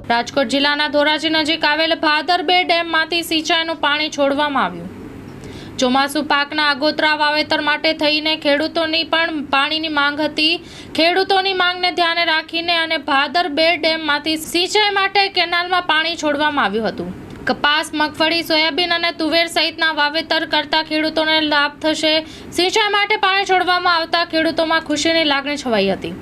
રાજકોટ જિલ્લાના ધોરાજી નજીક આવેલ ભાદર 2 ડેમમાંથી સિંચાઈનું પાણી છોડવામાં આવ્યું। ચોમાસુ પાકના આગોતરા વાવેતર માટે થઈને ખેડૂતોની પણ પાણીની માંગ હતી। ખેડૂતોની માંગને ધ્યાને રાખીને અને ભાદર 2 ડેમમાંથી સિંચાઈ માટે કેનાલમાં પાણી છોડવામાં આવ્યું હતું। કપાસ, મગફળી, સોયાબીન અને તુવેર સહિતના વાવેતર કરતા ખેડૂતોને લાભ થશે। સિંચાઈ માટે પાણી છોડવામાં આવતા ખેડૂતોમાં ખુશીની લાગણી છવાઈ હતી।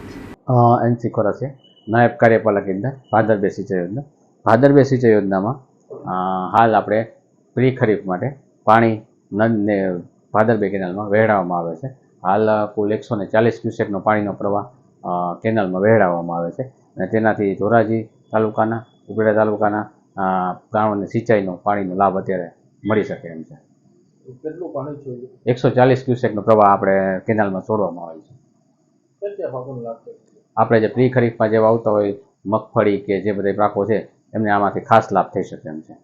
एनसी खोरा से नायब कार्यपालक इंदर भादर 2 सिंचाई योजना। भादर 2 सिंचाई योजनामां हाल આપણે પ્રી ખરીફ માટે પાણી નદને ભાદર 2 કેનાલમાં વહેડાવવામાં આવે છે। હાલ કુલ 140 ક્યુસેકનો પાણીનો પ્રવાહ કેનાલમાં વહેડાવવામાં આવે છે અને તેનાથી ધોરાજી તાલુકાના, ઉપલેટા તાલુકાના ગામોને સિંચાઈનો પાણીનો લાભ અત્યારે મળી શકે એમ છે। કેટલું પાણી જોઈએ? 140 ક્યુસેકનો પ્રવાહ આપણે કેનાલમાં છોડવામાં આવે છે। કેટલા પાકોનો લાભ થાય? આપણે જે પ્રી ખરીફમાં જે વાવતા હોય મગફળી કે જે બધા પાકો છે એમને આમાંથી ખાસ લાભ થઈ શકે એમ છે।